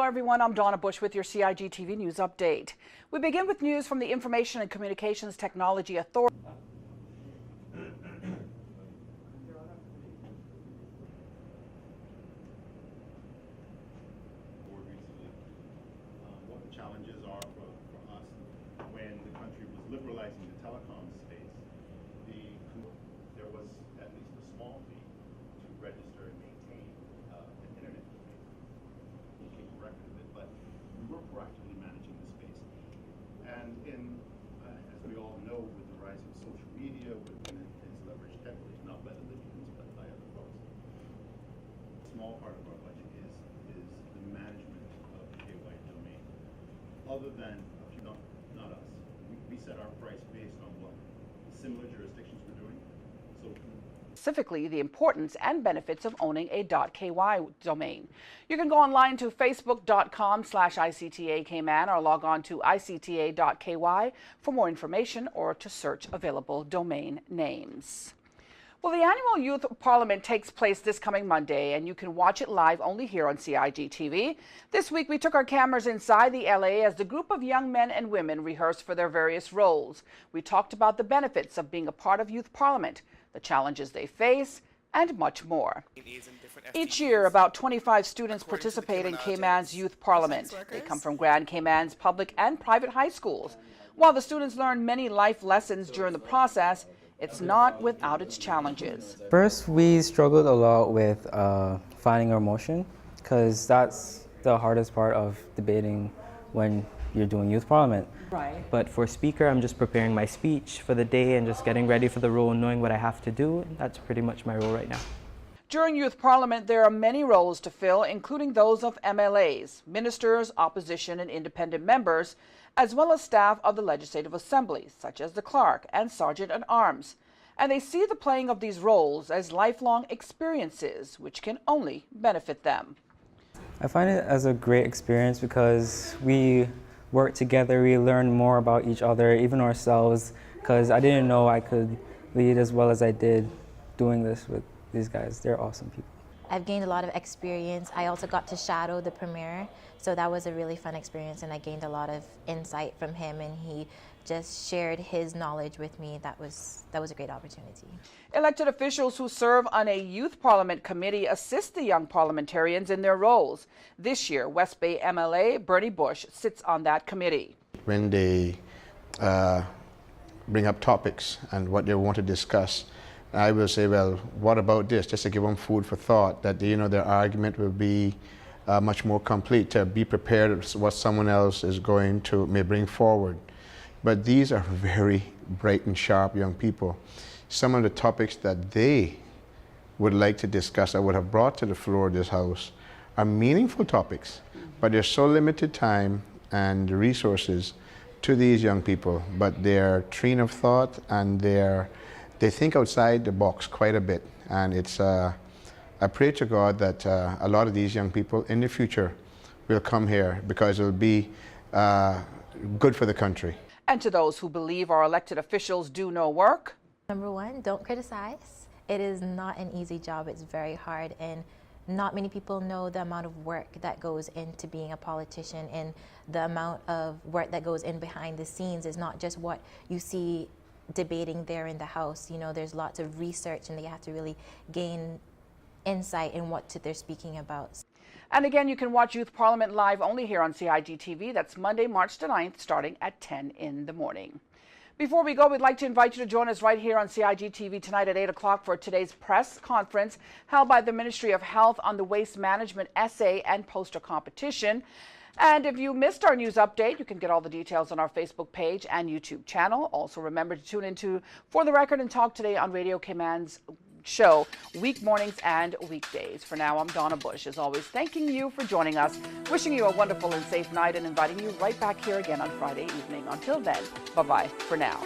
everyone. I'm Donna Bush with your CIG TV News Update. We begin with news from the Information and Communications Technology Authority. What the challenges are for us when the country was liberalizing the telecom space. There was at least a small fee to register and maintain an internet domain. We'll keep a record of it, but we were proactively managing the space. And as we all know, with the rise of social media, it's leveraged heavily, not by the Libyans, but by other folks. A small part of our budget is the management of the KY domain. Other than a few, not us. We set our price based on what similar jurisdictions were doing. Specifically, the importance and benefits of owning a .ky domain. You can go online to facebook.com/ICTA Cayman or log on to ICTA.ky for more information or to search available domain names. Well, the annual Youth Parliament takes place this coming Monday, and you can watch it live only here on CIG TV. This week, we took our cameras inside the LA as the group of young men and women rehearsed for their various roles. We talked about the benefits of being a part of Youth Parliament, the challenges they face, and much more. Each year, about 25 students participate in Cayman's Youth Parliament. They come from Grand Cayman's public and private high schools. While the students learn many life lessons during the process, it's not without its challenges. First, we struggled a lot with finding our motion, because that's the hardest part of debating when you're doing Youth Parliament. Right. But for speaker, I'm just preparing my speech for the day and just getting ready for the role and knowing what I have to do. That's pretty much my role right now. During Youth Parliament, there are many roles to fill, including those of MLAs, ministers, opposition, and independent members, as well as staff of the Legislative Assembly, such as the clerk and sergeant-at-arms. And they see the playing of these roles as lifelong experiences, which can only benefit them. I find it as a great experience because we work together, we learn more about each other, even ourselves, because I didn't know I could lead as well as I did doing this with these guys. They're awesome people. I've gained a lot of experience. I also got to shadow the premier, so that was a really fun experience, and I gained a lot of insight from him, and he just shared his knowledge with me. That was a great opportunity. Elected officials who serve on a Youth Parliament committee assist the young parliamentarians in their roles. This year, West Bay MLA Bernie Bush sits on that committee. When they bring up topics and what they want to discuss, I will say, well, what about this? Just to give them food for thought, that their argument will be much more complete, to be prepared for what someone else is may bring forward. But these are very bright and sharp young people. Some of the topics that they would like to discuss, I would have brought to the floor of this House, are meaningful topics, but there's so limited time and resources to these young people, but their train of thought and they think outside the box quite a bit. And it's, I pray to God that a lot of these young people in the future will come here because it will be good for the country. And to those who believe our elected officials do no work. Number one, don't criticize. It is not an easy job. It's very hard, and not many people know the amount of work that goes into being a politician, and the amount of work that goes in behind the scenes is not just what you see debating there in the House. There's lots of research, and they have to really gain insight in what they're speaking about. And again, you can watch Youth Parliament live only here on CIG TV. That's Monday, March the 9th, starting at 10 in the morning. Before we go, we'd like to invite you to join us right here on CIG TV tonight at 8 o'clock for today's press conference held by the Ministry of Health on the Waste Management Essay and Poster Competition. And if you missed our news update, you can get all the details on our Facebook page and YouTube channel. Also, remember to tune into For the Record and Talk Today on Radio Cayman's show, week mornings and weekdays. For now, I'm Donna Bush, as always, thanking you for joining us, wishing you a wonderful and safe night, and inviting you right back here again on Friday evening. Until then, bye-bye for now.